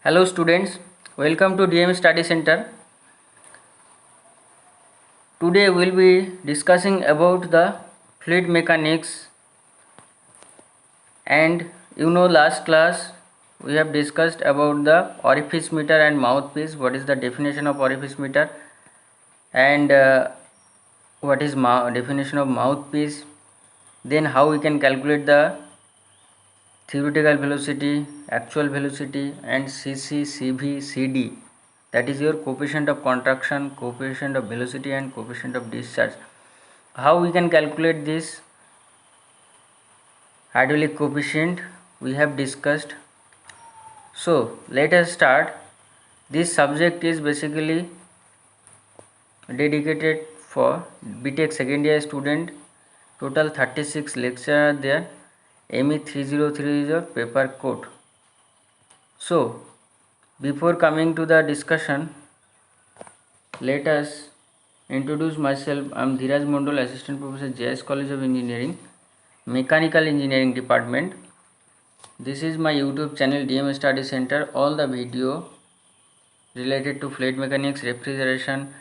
Hello students, welcome to DM Study Center. Today we will be discussing about the fluid mechanics, and last class we have discussed about the orifice meter and mouthpiece. What is the definition of orifice meter and what is definition of mouthpiece, then how we can calculate the theoretical velocity, actual velocity, and Cc, Cv, Cd, that is your coefficient of contraction, coefficient of velocity, and coefficient of discharge. How we can calculate this hydraulic coefficient we have discussed. So let us start. This subject is basically dedicated for BTech second year student. Total 36 lectures are there. ME 303 is your paper code. So before coming to the discussion, let us introduce myself. I am Dhiraj Mondal, Assistant Professor, JS College of Engineering, Mechanical Engineering Department. This is my YouTube channel DM Study Center. All the video related to fluid mechanics, refrigeration,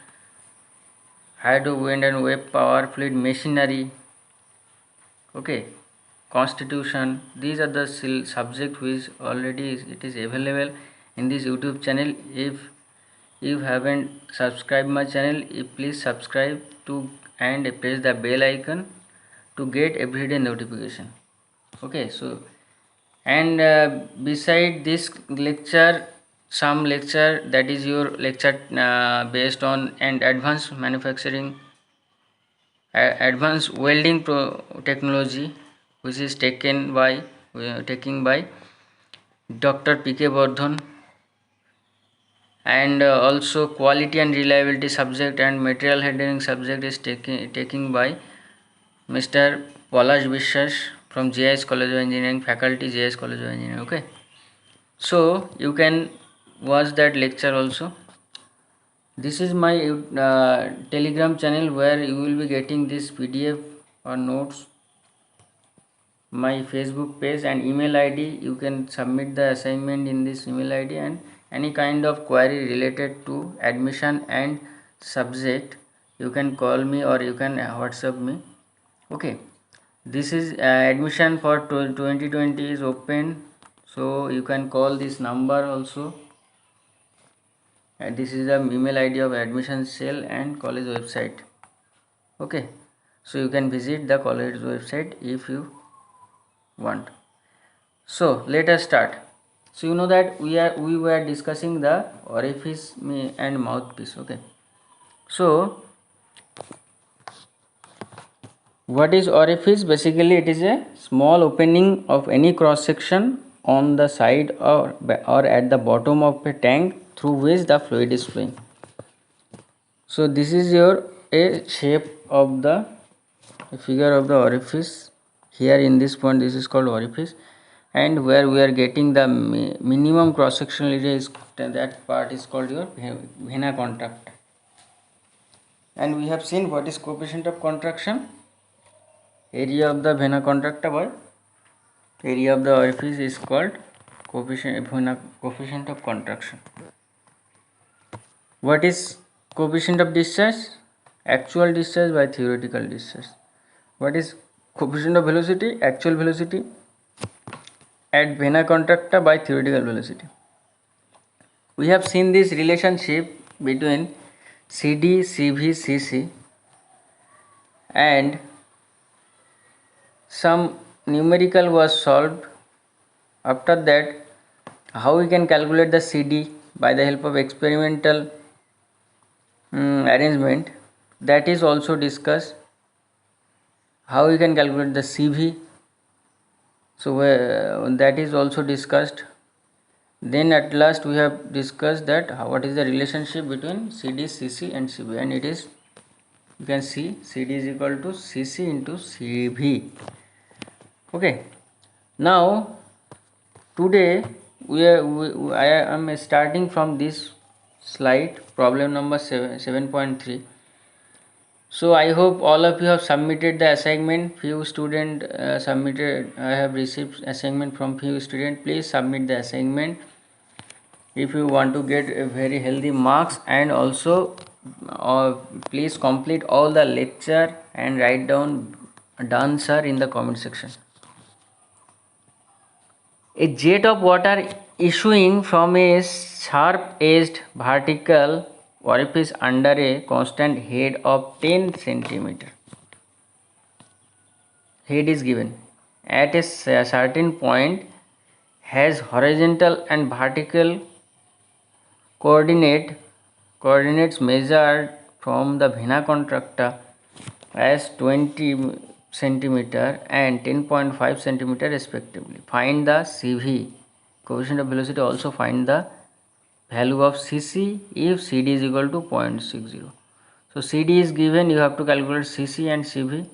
hydro, wind and wave power, fluid machinery, constitution, these are the subject which already it is available in this YouTube channel. If you haven't subscribed my channel, please subscribe to and press the bell icon to get everyday notification. So and beside this lecture, some lecture, that is your lecture based on and advanced manufacturing, advanced welding technology, which is taken by Dr. P.K. Bardhan, and also quality and reliability subject and material handling subject is taking by Mr. Palash Vishwas from JS College of Engineering, faculty JS College of Engineering. So you can watch that lecture also. This is my Telegram channel where you will be getting this PDF or notes. My Facebook page and email ID, you can submit the assignment in this email ID, and any kind of query related to admission and subject, you can call me or you can WhatsApp me. This is admission for 2020 is open, so you can call this number also, and this is the email ID of admission cell and college website. So you can visit the college website if you want. So let us start. So you know that we were discussing the orifice and mouthpiece. So what is orifice? Basically it is a small opening of any cross section on the side or at the bottom of a tank through which the fluid is flowing. So this is a shape of the figure of the orifice. Here in this point, this is called orifice, and where we are getting the minimum cross sectional area is that part is called your vena contracta. And we have seen what is coefficient of contraction. Area of the vena contracta by area of the orifice is called coefficient of contraction. What is coefficient of discharge? Actual discharge by theoretical discharge. What is coefficient of velocity? Actual velocity at vena contracta by theoretical velocity. We have seen this relationship between CD, CV, CC, and some numerical was solved. After that, how we can calculate the CD by the help of experimental arrangement, that is also discussed. How we can calculate the CV, so that is also discussed. Then at last we have discussed that what is the relationship between CD, CC and CV, and it is, you can see, CD is equal to CC into CV. Now today I am starting from this slide, problem number 7.3. So I hope all of you have submitted the assignment. Few student submitted. I have received assignment from few student. Please submit the assignment. if you want to get a very healthy marks, and also please complete all the lecture and write down done sir in the comment section. A jet of water issuing from a sharp-edged vertical orifice under a constant head of 10 centimeter. Head is given at a certain point, has horizontal and vertical coordinates measured from the vena contracta as 20 centimeter and 10.5 centimeter respectively. Find the CV, coefficient of velocity. Also find the value of CC if CD is equal to 0.60. So CD is given, you have to calculate CC and CV.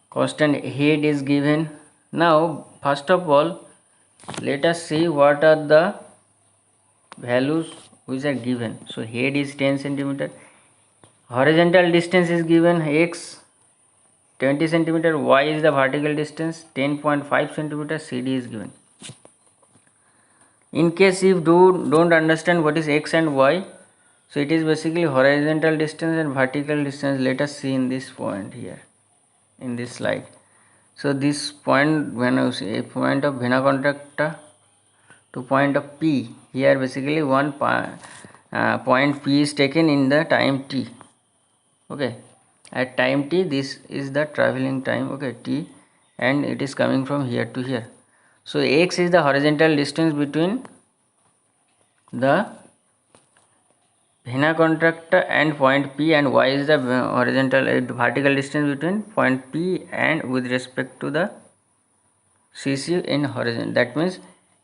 Constant head is given. Now first of all, let us see what are the values which are given. So head is 10 centimeter, horizontal distance is given x 20 centimeter, y is the vertical distance 10.5 centimeter, CD is given. In case if don't understand what is x and y, so it is basically horizontal distance and vertical distance. Let us see in this point here in this slide. So this point, when I say a point of vena contracta to point of P, here basically one point P is taken in the time t. Okay, at time t this is the traveling time, okay, t, and it is coming from here to here. So x is the horizontal distance between the vena contracta and point P, and y is the horizontal vertical distance between point P and with respect to the CC in horizon. That means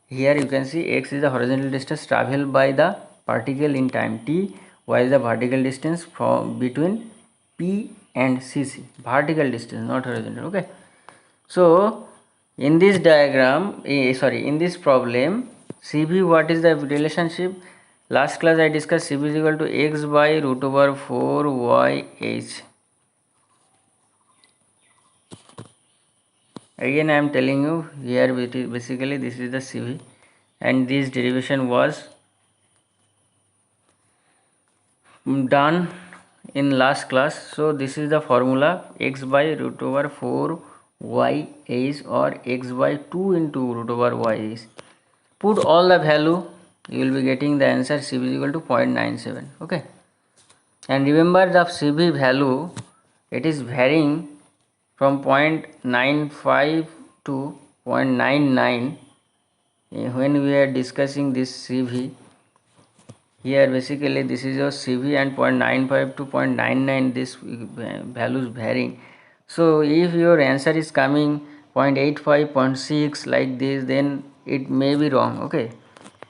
here you can see x is the horizontal distance traveled by the particle in time t, y is the vertical distance from between P and CC, vertical distance, not horizontal. Okay, so in this diagram, in this problem, CV, what is the relationship? Last class I discussed CV is equal to x by root over 4yh. Again I am telling you here, basically this is the CV, and this derivation was done in last class. So this is the formula, x by root over 4 y is, or x by 2 into root over y is. Put all the value, you will be getting the answer CV is equal to 0.97. okay, and remember the CV value, it is varying from 0.95 to 0.99 when we are discussing this CV. Here basically this is your CV, and 0.95 to 0.99 this values varying. So if your answer is coming 0.85, 0.6 like this, then it may be wrong. Okay,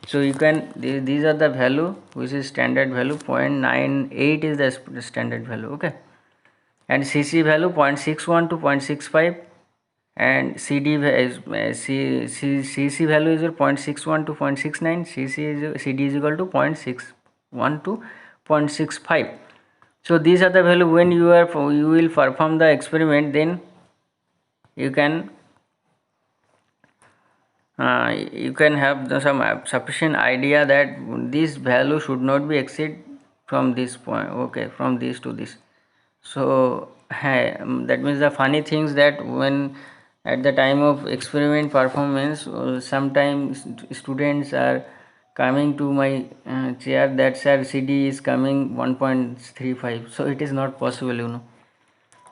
so you can, these are the value which is standard value. 0.98 is the standard value. Okay, and CC value 0.61 to 0.65, and CD is CC value is 0.61 to 0.69, CD is equal to 0.61 to 0.65. so these are the value. When you will perform the experiment, then you can have some sufficient idea that this value should not be exceed from this point, okay, from this to this. So that means the funny things that when at the time of experiment performance, sometimes students are coming to my chair that sir CD is coming 1.35, so it is not possible.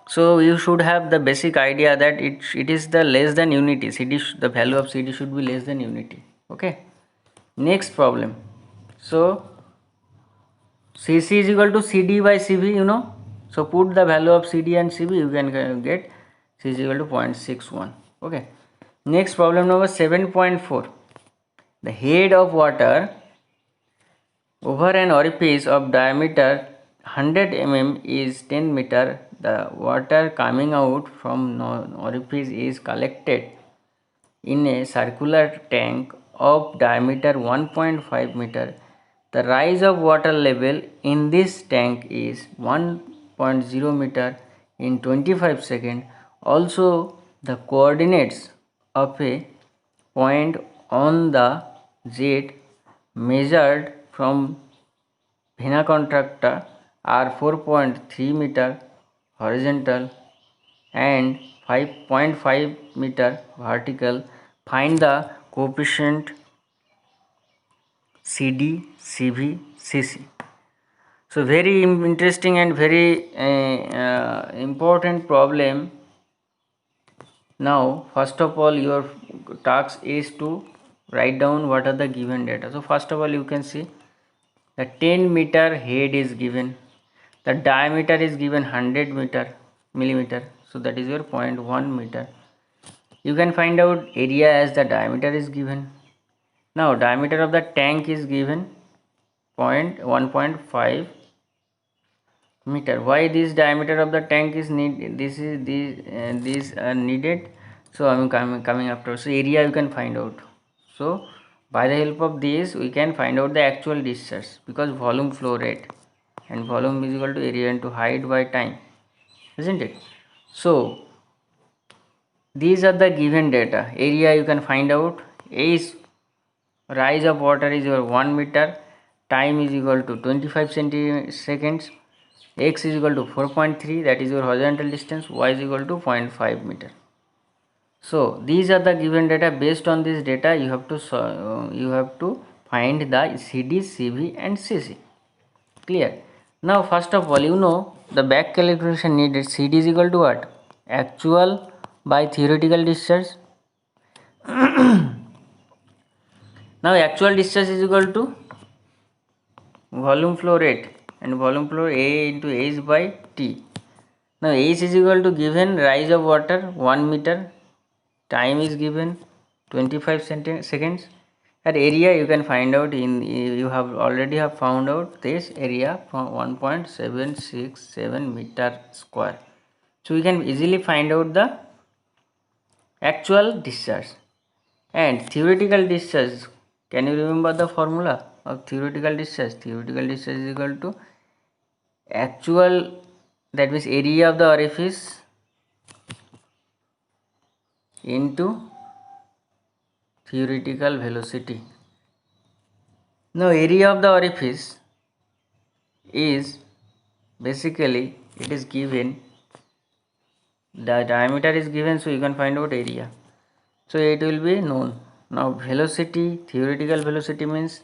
So you should have the basic idea that it is the less than unity. The value of CD should be less than unity. Okay, next problem. So CC is equal to CD by CV. So put the value of CD and CV, you can get C is equal to 0.61. Okay, next problem number 7.4. The head of water over an orifice of diameter 100 mm is 10 meter. The water coming out from orifice is collected in a circular tank of diameter 1.5 meter. The rise of water level in this tank is 1.0 meter in 25 seconds. Also, the coordinates of a point on the jet measured from vena contracta are 4.3 meter horizontal and 5.5 meter vertical. Find the coefficient CD, CV, CC. So very interesting and very important problem. Now first of all your task is to write down what are the given data. So first of all you can see the 10-meter head is given, the diameter is given 100 millimeter, so that is your 0.1 meter. You can find out area as the diameter is given. Now diameter of the tank is given 1.5 meter. Why this diameter of the tank is needed? These are needed. So I am coming after. So area you can find out. So by the help of this we can find out the actual discharge, because volume flow rate and volume is equal to area into height by time, isn't it? So these are the given data. Area you can find out. A is rise of water is your 1 meter, time is equal to 25 seconds, x is equal to 4.3, that is your horizontal distance, y is equal to 0.5 meter. So these are the given data. Based on this data you have to find the CD, CV and CC. Clear? Now first of all, you know the back calculation needed. CD is equal to what? Actual by theoretical discharge. Now actual discharge is equal to volume flow rate, and volume flow A into H by T. Now H is equal to given rise of water 1 meter, time is given 25 seconds. At area you can find out you have already found out this area from 1.767 meter square. So we can easily find out the actual discharge. And theoretical discharge, can you remember the formula of theoretical discharge? Theoretical discharge is equal to actual, that means area of the orifice into theoretical velocity. Now area of the orifice is basically, it is given, the diameter is given, so you can find out area, so it will be known. Now velocity, theoretical velocity means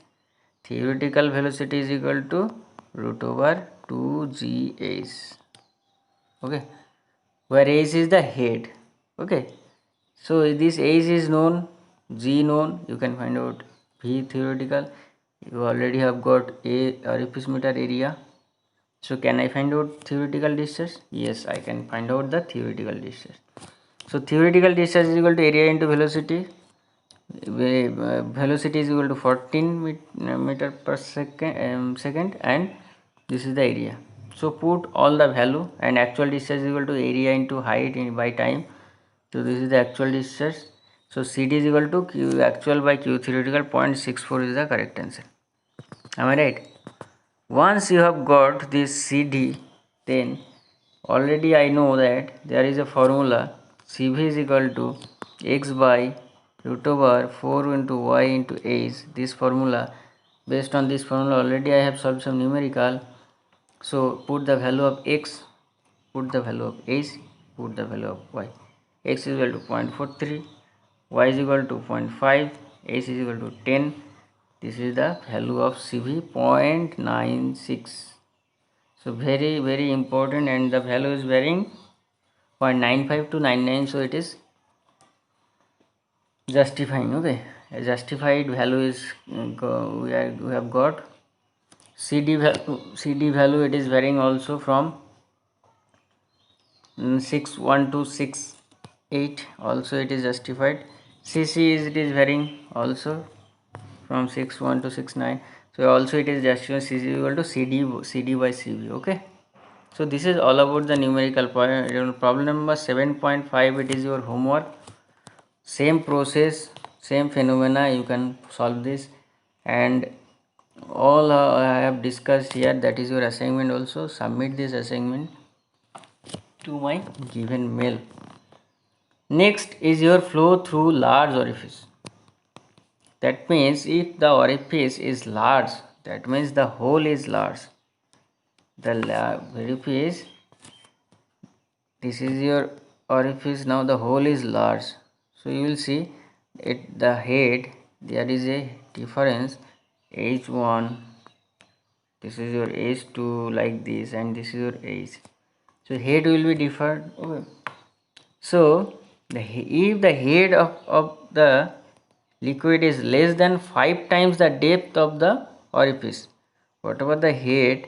theoretical velocity is equal to root over 2gh, okay, where h is the head, okay. So this h is known, g known, you can find out v theoretical. You already have got a orifice meter area. So can I find out theoretical discharge? Yes, I can find out the theoretical discharge. So theoretical discharge is equal to area into velocity. Velocity is equal to 14 meter per second, and this is the area. So put all the value, and actual discharge is equal to area into height by time. So this is the actual discharge. So CD is equal to Q actual by Q theoretical. 0.64 is the correct answer. Am I right? Once you have got this CD, then already I know that there is a formula CV is equal to x by root over 4 into y into h. This formula, based on this formula already I have solved some numerical. So put the value of x, put the value of h, put the value of y. X is equal to 0.43, y is equal to 0.5, h is equal to 10. This is the value of CV, 0.96. So very important, and the value is varying 0.95 to 99, so it is justifying, okay. A justified value is we have got. CD value, it is varying also from 6.1 to 6.8, also it is justified. CC is, it is varying also from 6.1 to 6.9, so also it is justified. CC is equal to CD by CV, okay. So this is all about the numerical point. Problem number 7.5, it is your homework. Same process, same phenomena, you can solve this, and all I have discussed here, that is your assignment also. Submit this assignment to my given mail. Next is your flow through large orifice. That means if the orifice is large, that means the hole is large. The orifice, this is your orifice. Now the hole is large, so you will see at the head there is a difference, H1, this is your H2 like this, and this is your H. So head will be different. Okay. So if the head of the liquid is less than 5 times the depth of the orifice, whatever the head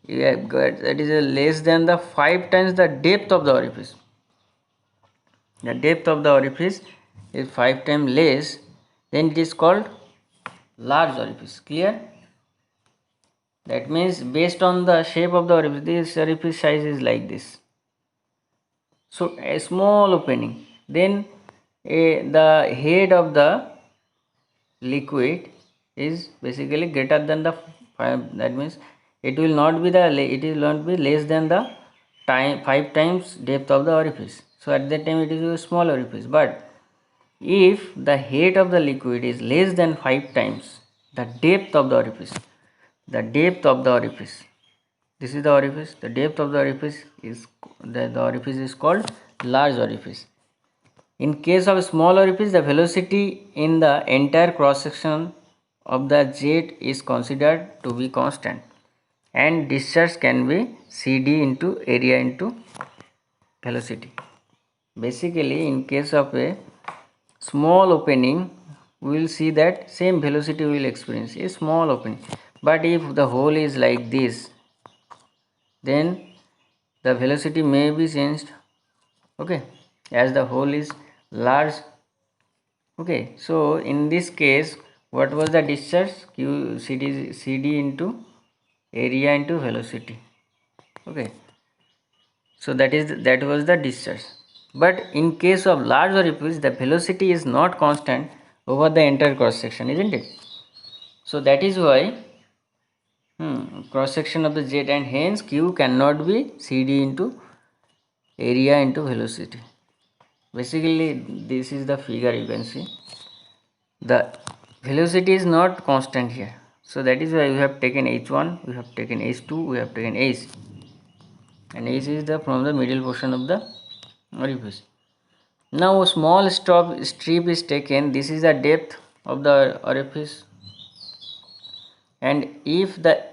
you have got, that is less than the 5 times the depth of the orifice. The depth of the orifice is 5 times less, then it is called large orifice. Clear? That means based on the shape of the orifice, this orifice size is like this. So a small opening, then the head of the liquid is basically greater than the 5, that means it will not be less than the 5 times depth of the orifice. So at that time it is a small orifice. But if the head of the liquid is less than 5 times the depth of the orifice, this is the orifice, the depth of the orifice is the orifice is called large orifice. In case of small orifice, the velocity in the entire cross section of the jet is considered to be constant, and discharge can be CD into area into velocity. Basically, in case of a small opening, we will see that same velocity we will experience a small opening. But if the hole is like this, then the velocity may be changed. Okay, as the hole is large. Okay, so in this case, what was the discharge? Q CD into area into velocity. Okay, so that was the discharge. But in case of large orifice, the velocity is not constant over the entire cross section, isn't it? So that is why cross section of the jet, and hence Q cannot be CD into area into velocity. Basically, this is the figure you can see. The velocity is not constant here, so that is why we have taken H1, we have taken H2, we have taken H, and H is the from the middle portion of the orifice. Now a small strip is taken, this is the depth of the orifice, and if the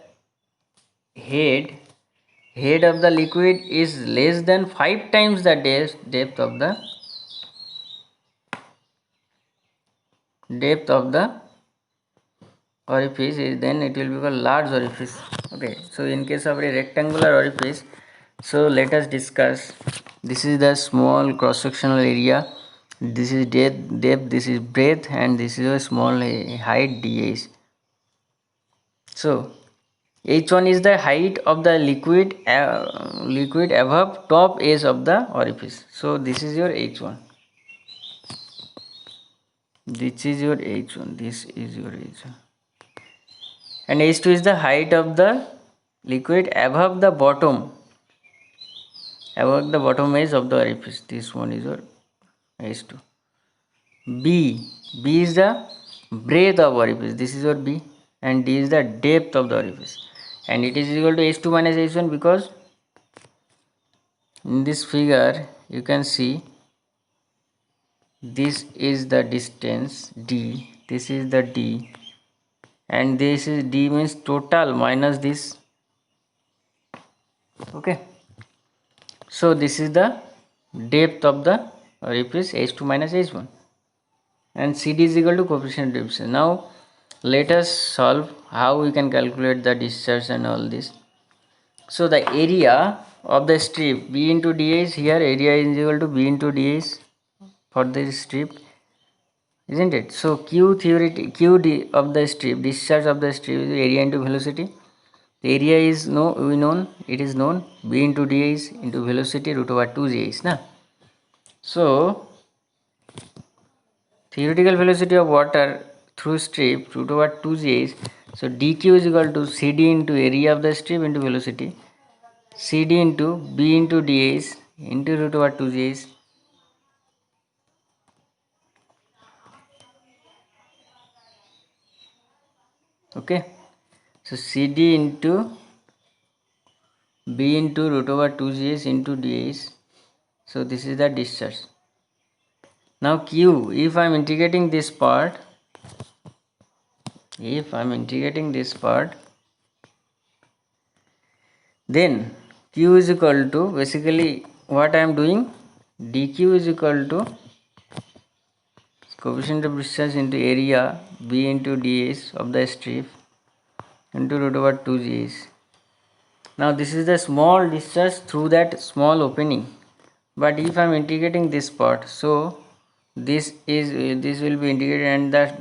head of the liquid is less than 5 times the depth of the orifice is, then it will be called large orifice. Okay, so in case of a rectangular orifice, so let us discuss. This is the small cross sectional area, this is depth, this is breadth, and this is a small height dh. So h1 is the height of the liquid above top edge of the orifice. So this is your h1, this is your h1, this is your h1, and h2 is the height of the liquid above the bottom edge of the orifice. This one is your h2. B is the breadth of orifice, this is your B, and D is the depth of the orifice, and it is equal to h2 minus h1, because in this figure you can see this is the distance D, this is the D, and this is D means total minus this. Okay, so this is the depth of the orifice, h2 minus h1, and CD is equal to coefficient of diffusion. Now let us solve how we can calculate the discharge and all this. So the area of the strip B into dh, here area is equal to B into dh for this strip, isn't it? So QD of the strip, discharge of the strip, is area into velocity. The area is known, it is known, B into dh into velocity root over 2gh. Na? So theoretical velocity of water through strip root over 2gh. So dq is equal to CD into area of the strip into velocity, CD into B into dh into root over 2gh. Okay, so CD into B into root over 2GS into DH. So this is the discharge. Now Q, if I am integrating this part, then Q is equal to, basically what I am doing, dq is equal to coefficient of discharge into area B into ds of the strip into root over 2gs. Now this is the small discharge through that small opening, but if I am integrating this part, so this will be integrated, and that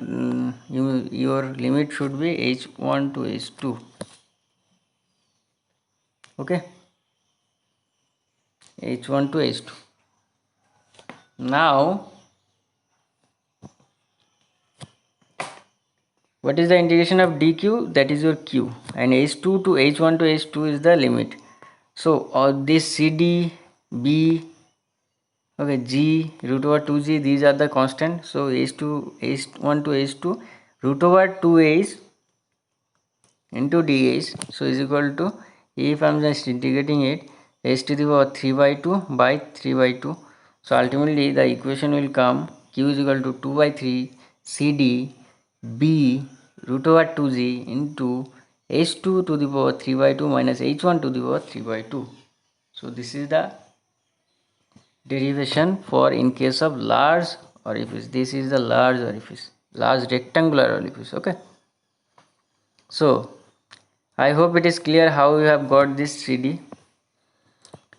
your limit should be h1 to h2. Okay, h1 to h2. Now what is the integration of dq? That is your q, and h2 to h1 to h2 is the limit. So this cd, b, okay, g, root over 2g, these are the constant. So h2, h1 to h2, root over 2h into dh, so is equal to, if I am just integrating it, h to the power 3 by 2 by 3 by 2. So ultimately the equation will come q is equal to 2 by 3 cd b root over 2g into h2 to the power 3 by 2 minus h1 to the power 3 by 2. So this is the derivation for in case of large orifice. This is the large orifice, large rectangular orifice. Okay, so I hope it is clear how you have got this 3D.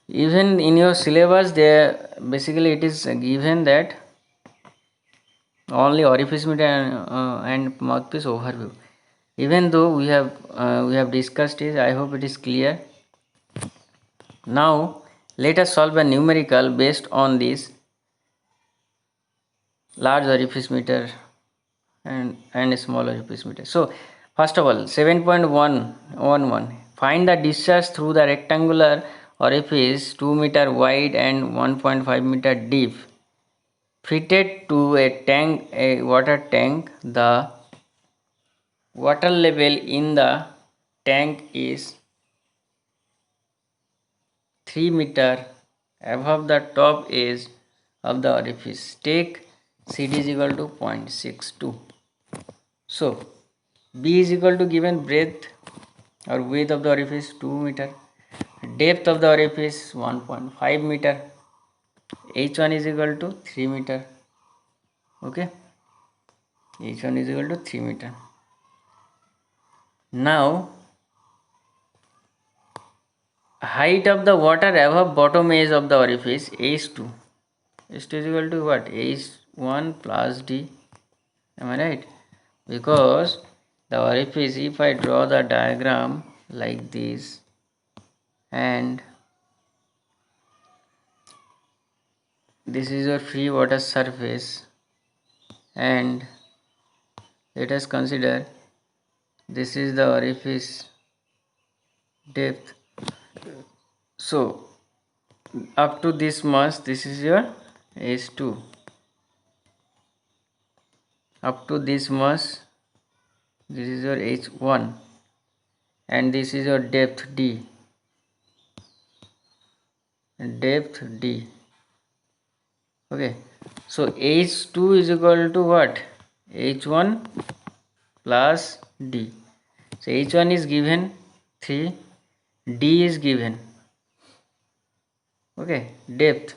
Even in your syllabus, there basically it is given that only orifice meter and mouthpiece overview. Even though we have discussed it, I hope it is clear. Now let us solve a numerical based on this large orifice meter and small orifice meter. So first of all, 7.111, find the discharge through the rectangular orifice 2 meter wide and 1.5 meter deep, fitted to a water tank. The water level in the tank is 3 meter above the top edge of the orifice. Take CD is equal to 0.62. So B is equal to given breadth or width of the orifice 2 meter, depth of the orifice 1.5 meter, h1 is equal to 3 meter. Okay, h1 is equal to 3 meter. Now height of the water above bottom edge of the orifice h2 is equal to what? h1 plus d. Am I right? Because the orifice, if I draw the diagram like this, and this is your free water surface, and let us consider this is the orifice depth. So up to this much, this is your h2, up to this much, this is your h1, and this is your depth d, okay. So h2 is equal to what? h1 plus d. So h1 is given 3, d is given, okay, depth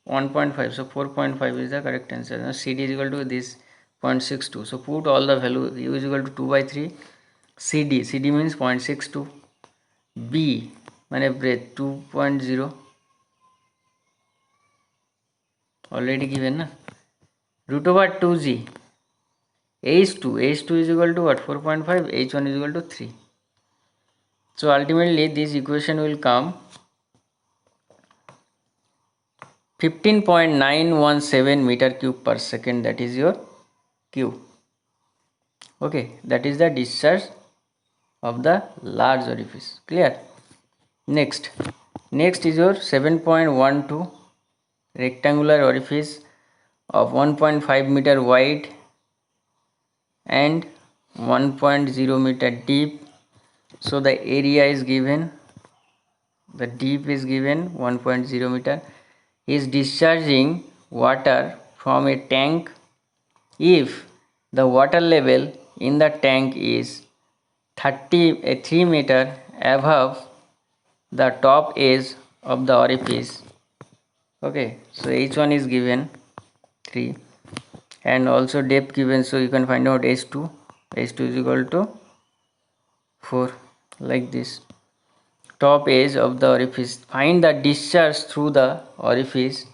1.5, so 4.5 is the correct answer. Now CD is equal to this 0.62. So put all the value. U is equal to 2 by 3, CD means 0.62, B means breadth 2.0, already given na, root over 2g, h2 is equal to what? 4.5, h1 is equal to 3. So ultimately this equation will come 15.917 meter cube per second, that is your Q. Okay, that is the discharge of the large orifice. Clear? Next is your 7.12 rectangular orifice of 1.5 meter wide and 1.0 meter deep. So the area is given, the deep is given 1.0 meter. Is discharging water from a tank if the water level in the tank is 3 meter above the top edge of the orifice. Okay, so h1 is given 3 and also depth given, so you can find out h2 is equal to 4, like this. Top edge of the orifice, find the discharge through the orifice,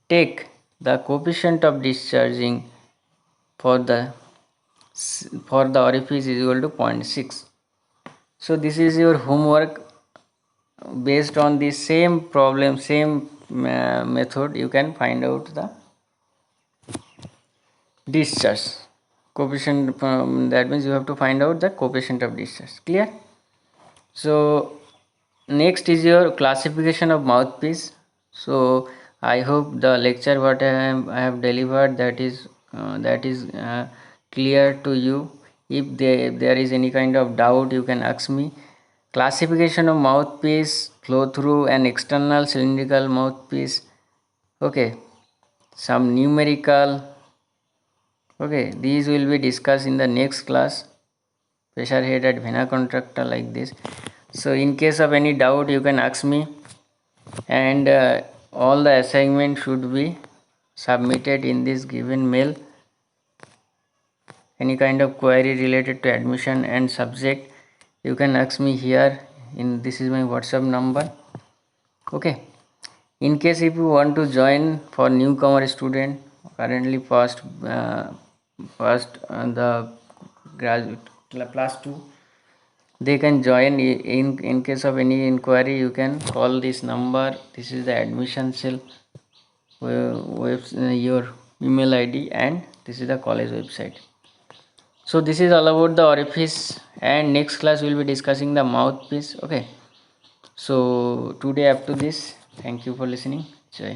take the coefficient of discharging for the orifice is equal to 0.6. So this is your homework. Based on the same problem, same method, you can find out the discharge coefficient. That means you have to find out the coefficient of discharge. Clear? So next is your classification of mouthpiece. So I hope the lecture what I have delivered, that is clear to you. If there is any kind of doubt, you can ask me. Classification of mouthpiece: flow through an external cylindrical mouthpiece. Okay, some numerical. Okay, these will be discussed in the next class. Pressure head at vena contracta, like this. So in case of any doubt, you can ask me, and all the assignment should be submitted in this given mail. Any kind of query related to admission and subject, you can ask me here. In this is my WhatsApp number. Okay, in case if you want to join for newcomer student, currently the graduate class 2, they can join. In case of any inquiry, you can call this number. This is the admission cell your email ID, and this is the college website. So this is all about the orifice, and next class we will be discussing the mouthpiece. Okay, so today up to this. Thank you for listening.